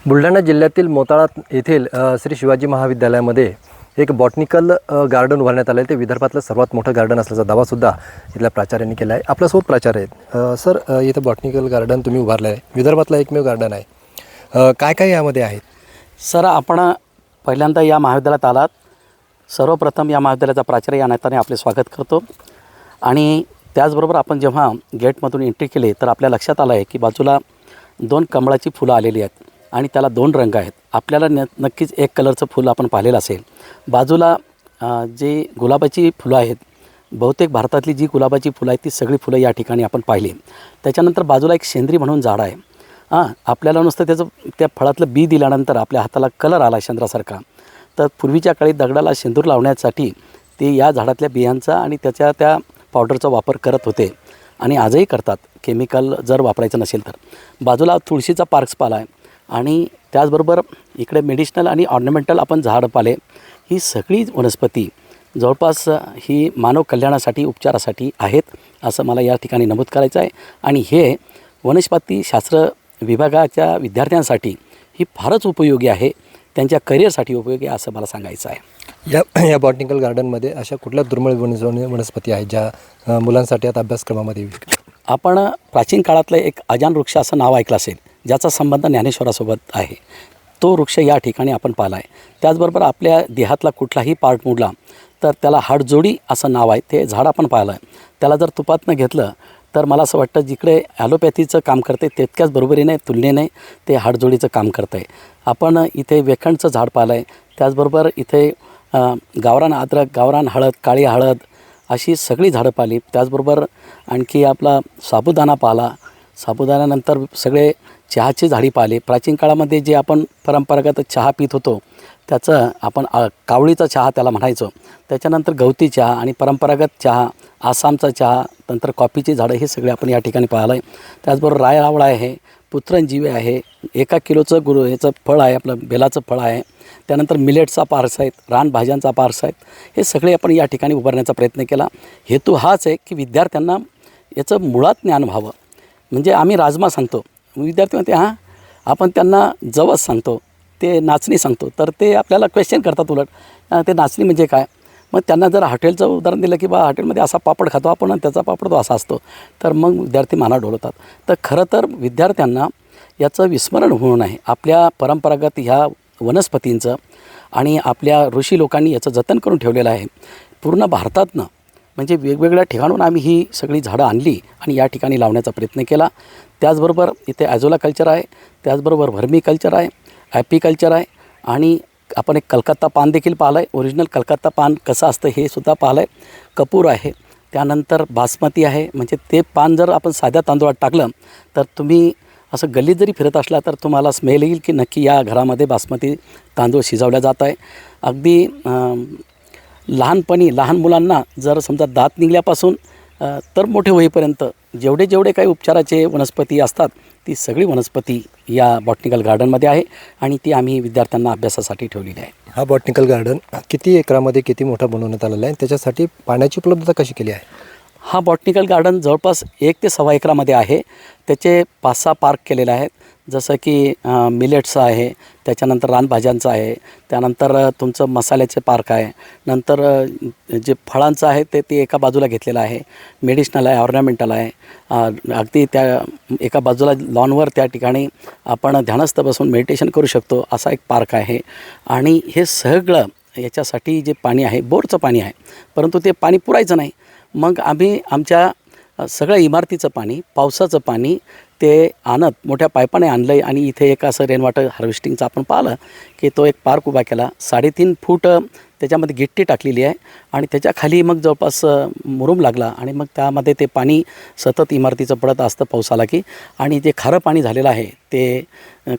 बुलढाणा जिल्ह्यातील मोताळा येथील श्री शिवाजी महाविद्यालयामध्ये एक बॉटनिकल गार्डन उभारण्यात आलं आहे। ते विदर्भातलं सर्वात मोठं गार्डन असल्याचा दावासुद्धा इथल्या प्राचार्यांनी केला आहे। आपल्यासोबत प्राचार्य आहेत। सर, इथं बॉटनिकल गार्डन तुम्ही उभारलं आहे, विदर्भातला एकमेव गार्डन आहे। काय काय यामध्ये आहेत? सर, आपण पहिल्यांदा या महाविद्यालयात आलात। सर्वप्रथम या महाविद्यालयाचा प्राचार्य या नात्याने आपले स्वागत करतो। आणि त्याचबरोबर आपण जेव्हा गेटमधून एंट्री केली तर आपल्या लक्षात आलं आहे की बाजूला 2 कमळाची फुलं आलेली आहेत आणि त्याला 2 रंग आहेत। आपल्याला नक्कीच एक कलरचं फुल आपण पाहिलेलं असेल। बाजूला जी गुलाबाची फुलं आहेत, बहुतेक भारतातली जी गुलाबाची फुलं आहेत ती सगळी फुलं या ठिकाणी आपण पाहिली। त्याच्यानंतर बाजूला एक शेंद्री म्हणून झाड आहे। आपल्याला नुसतं त्या फळातलं बी दिल्यानंतर आपल्या हाताला कलर आला शेंद्रासारखा। तर पूर्वीच्या काळी दगडाला शेंदूर लावण्यासाठी ते या झाडातल्या बियांचा आणि त्या पावडरचा वापर करत होते आणि आजही करतात, केमिकल जर वापरायचं नसेल तर। बाजूला तुळशीचा पार्क्स पाला आहे आणि त्याचबरोबर इकडे मेडिसिनल आणि ऑर्नामेंटल आपण झाडं पाले। ही सगळी वनस्पती जवळपास ही मानव कल्याणासाठी, उपचारासाठी आहेत असं मला या ठिकाणी नमूद करायचं आहे। आणि हे वनस्पतीशास्त्र विभागाच्या विद्यार्थ्यांसाठी ही फारच उपयोगी आहे, त्यांच्या करिअरसाठी उपयोगी आहे असं मला सांगायचं आहे। या बॉटनिकल गार्डनमध्ये अशा कुठल्या दुर्मिळ वनस्पती आहेत ज्या मुलांसाठी आता अभ्यासक्रमामध्ये येईल? आपण प्राचीन काळातलं एक अजान वृक्ष असं नाव ऐकलं असेल, ज्याचा संबंध ज्ञानेश्वरासोबत आहे। तो वृक्ष या ठिकाणी आपण पाहिला आहे। त्याचबरोबर आपल्या देहातला कुठलाही पार्ट मोडला तर त्याला हाडजोडी असं नाव आहे, ते झाड आपण पाहिलं आहे। त्याला जर तुपातनं घेतलं तर मला असं वाटतं जिकडे ॲलोपॅथीचं काम करते तितक्याच बरोबरीने तुलनेने ते हाडजोडीचं काम करतं आहे। आपण इथे वेखणचं झाड पाहिलं आहे। त्याचबरोबर इथे गावरान अद्रक, गावरान हळद, काळी हळद अशी सगळी झाडं पाहिली। त्याचबरोबर आणखी आपला साबुदाणा पाहिला। साबुदाण्यानंतर सगळे चहाची झाडी पाहिली। प्राचीन काळामध्ये जे आपण परंपरागत चहा पित होतो त्याचं आपण कावळीचा चहा त्याला म्हणायचो। त्याच्यानंतर गवती चहा आणि परंपरागत चहा, आसामचा चहा, नंतर कॉफीची झाडं हे सगळे आपण या ठिकाणी पाहिलं आहे। त्याचबरोबर रायआवळा आहे, पुत्रंजीवी आहे, 1 किलोचं याचं फळ आहे, आपलं बेलाचं फळ आहे। त्यानंतर मिलेटचा पार्स आहेत, रानभाज्यांचा पार्स आहेत। हे सगळे आपण या ठिकाणी उभारण्याचा प्रयत्न केला। हेतू हाच आहे की विद्यार्थ्यांना याचं मुळात ज्ञान व्हावं। म्हणजे आम्ही राजमा सांगतो, विद्यार्थी म्हणते आपण त्यांना जवस सांगतो, ते नाचणी सांगतो, तर ते आपल्याला क्वेश्चन करतात उलट ते नाचणी म्हणजे काय। मग त्यांना जर हॉटेलचं उदाहरण दिलं की हॉटेलमध्ये असा पापड खातो आपण आणि त्याचा पापड तो असा असतो, तर मग विद्यार्थी माना डोलवतात। तर खरं तर विद्यार्थ्यांना याचं विस्मरण होऊ नये। आपल्या परंपरागत ह्या वनस्पतींचं आणि आपल्या ऋषी लोकांनी याचं जतन करून ठेवलेलं आहे। पूर्ण भारतातनं म्हणजे वेगवेगळ्या ठिकाणून आम्ही ही सगळी झाडं आणली आणि या ठिकाणी लावण्याचा प्रयत्न केला। त्याचबरोबर इथे ॲझोला कल्चर आहे, त्याचबरोबर व्हर्मी कल्चर आहे, ॲपीकल्चर आहे आणि आपण एक कलकत्ता पान देखील पाहिलं आहे। ओरिजिनल कलकत्ता पान कसं असतं हे सुद्धा पाहिलं आहे। कपूर आहे, त्यानंतर बासमती आहे। म्हणजे ते पान जर आपण साध्या तांदूळात टाकलं तर तुम्ही असं गल्लीत जरी फिरत असला तर तुम्हाला स्मेल येईल की नक्की या घरामध्ये बासमती तांदूळ शिजवल्या जात आहे। अगदी लहानपणी लहान मुलांना जर समजा दात निघल्यापासून तर मोठे होईपर्यंत जेवढे काही उपचाराचे वनस्पती असतात ती सगळी वनस्पती या बॉटनिकल गार्डनमध्ये आहे आणि ती आम्ही विद्यार्थ्यांना अभ्यासासाठी ठेवलेली आहे। हा बॉटनिकल गार्डन किती एकरामध्ये किती मोठा बनवण्यात आलेला आहे, त्याच्यासाठी पाण्याची उपलब्धता कशी केली आहे? हा बॉटनिकल गार्डन जवळपास 1 ते सव्वा एकरामध्ये आहे। त्याचे 5-6 पार्क केलेले आहेत, जसं की मिलेट्सचं आहे, त्याच्यानंतर रानभाज्यांचं आहे, त्यानंतर तुमचं मसाल्याचे पार्क आहे, नंतर जे फळांचं आहे ते एका बाजूला घेतलेलं आहे, मेडिसिनल आहे, ऑर्नामेंटल आहे। अगदी त्या एका बाजूला लॉनवर त्या ठिकाणी आपण ध्यानस्थ बसून मेडिटेशन करू शकतो असा एक पार्क आहे। आणि हे सगळं याच्यासाठी जे पाणी आहे बोरचं पाणी आहे, परंतु ते पाणी पुरायचं नाही। मग आम्ही आमच्या सगळ्या इमारतीचं पाणी, पावसाचं पाणी ते आणत मोठ्या पाईपाने आणलं आहे आणि इथे एक असं रेन वॉटर हार्वेस्टिंगचं आपण पाहिलं की तो एक पार्क उभा केला। 3.5 फूट त्याच्यामध्ये गिट्टी टाकलेली आहे आणि त्याच्या खाली मग जवळपास मुरुम लागला आणि मग त्यामध्ये ते पाणी सतत इमारतीचं पडत असतं पाऊस आला की। आणि जे खारं पाणी झालेलं आहे ते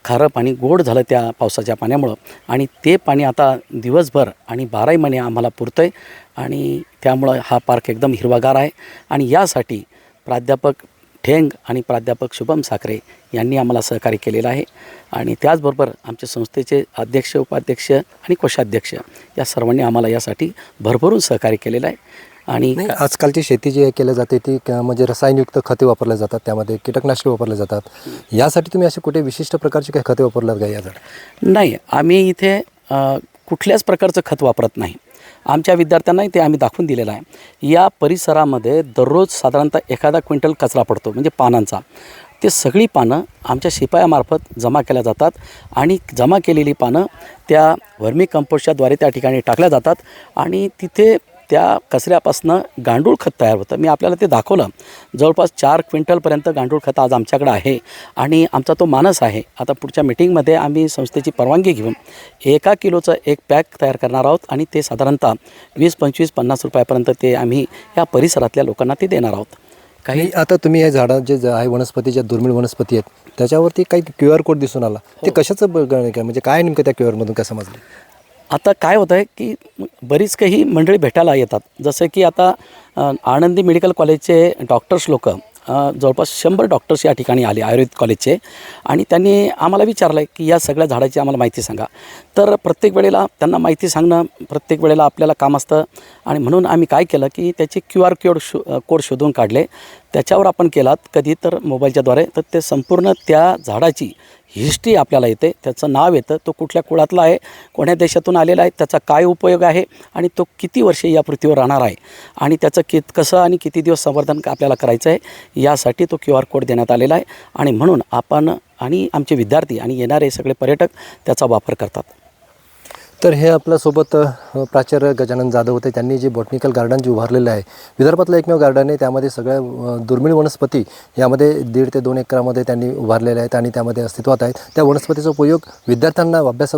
खारं पाणी गोड झालं त्या पावसाच्या पाण्यामुळं आणि ते पाणी आता दिवसभर आणि 12ही महिने आम्हाला पुरतं आहे आणि त्यामुळं हा पार्क एकदम हिरवागार आहे। आणि यासाठी प्राध्यापक ठेंग आणि प्राध्यापक शुभम साखरे यांनी आम्हाला सहकार्य केलेलं आहे। आणि त्याचबरोबर आमच्या संस्थेचे अध्यक्ष, उपाध्यक्ष आणि कोषाध्यक्ष या सर्वांनी आम्हाला यासाठी भरभरून सहकार्य केलेलं आहे। आणि नाही, आजकालची शेती जी केली जाते ती म्हणजे रसायनयुक्त खते वापरल्या जातात, त्यामध्ये कीटकनाशके वापरले जातात. यासाठी तुम्ही असे कुठे विशिष्ट प्रकारची काही खते वापरलात का यासाठी? नाही, आम्ही इथे कुठल्याच प्रकारचं खत वापरत नाही. आमच्या विद्यार्थ्यांनाही ते आम्ही दाखवून दिलेलं आहे. या परिसरामध्ये दररोज साधारणतः एखादा क्विंटल कचरा पडतो, म्हणजे पानांचा. ते सगळी पानं आमच्या शिपायामार्फत जमा केल्या जातात आणि जमा केलेली पानं त्या व्हर्मी कंपोस्टच्याद्वारे त्या ठिकाणी टाकल्या जातात आणि तिथे त्या कचऱ्यापासून गांडूळ खत तयार होतं. मी आपल्याला ते दाखवलं. जवळपास 4 क्विंटलपर्यंत गांडूळ खत आज आमच्याकडे आहे आणि आमचा तो मानस आहे. आता पुढच्या मिटिंगमध्ये आम्ही संस्थेची परवानगी घेऊन 1 किलोचं एक पॅक तयार करणार आहोत आणि ते साधारणतः 20, 25, 50 रुपयापर्यंत ते आम्ही या परिसरातल्या लोकांना ते देणार आहोत. काही आता तुम्ही हे झाडं जे आहे वनस्पती, ज्या दुर्मिळ वनस्पती आहेत त्याच्यावरती काही QR कोड दिसून आला, ते कशाचं काय म्हणजे काय नेमकं त्या QR मधून काय समजलं? आता काय होतं आहे की बरीच काही मंडळी भेटायला येतात. जसं की आता आनंदी मेडिकल कॉलेजचे डॉक्टर्स लोक जवळपास 100 डॉक्टर्स या ठिकाणी आले आयुर्वेद कॉलेजचे आणि त्यांनी आम्हाला विचारलं आहे की या सगळ्या झाडाची आम्हाला माहिती सांगा. तर प्रत्येक वेळेला त्यांना माहिती सांगणं प्रत्येक वेळेला आपल्याला काम असतं आणि म्हणून आम्ही काय केलं की त्याचे QR कोड शोधून काढले. त्याच्यावर आपण केलात कधी तर मोबाईलच्याद्वारे तर ते संपूर्ण त्या झाडाची हिस्ट्री आपल्याला येते, त्याचं नाव येतं, तो कुठल्या कुळातला आहे, कोण्या देशातून आलेला आहे, त्याचा काय उपयोग आहे आणि तो किती वर्षे या पृथ्वीवर राहणार आहे आणि त्याचं कसं आणि किती दिवस संवर्धन आपल्याला करायचं आहे यासाठी तो QR कोड देण्यात आलेला आहे आणि म्हणून आपण आणि आमचे विद्यार्थी आणि येणारे सगळे पर्यटक त्याचा वापर करतात. तर हे आपल्यासोबत प्राचार्य गजानन जाधव होते. त्यांनी जे बॉटनिकल गार्डन जे उभारलेलं आहे, विदर्भातलं एकमेव गार्डन आहे. त्यामध्ये सगळ्या दुर्मिळ वनस्पती यामध्ये 1.5 ते 2 एकरामध्ये त्यांनी उभारलेल्या आहेत आणि त्यामध्ये अस्तित्वात आहेत. त्या वनस्पतीचा उपयोग विद्यार्थ्यांना अभ्यासात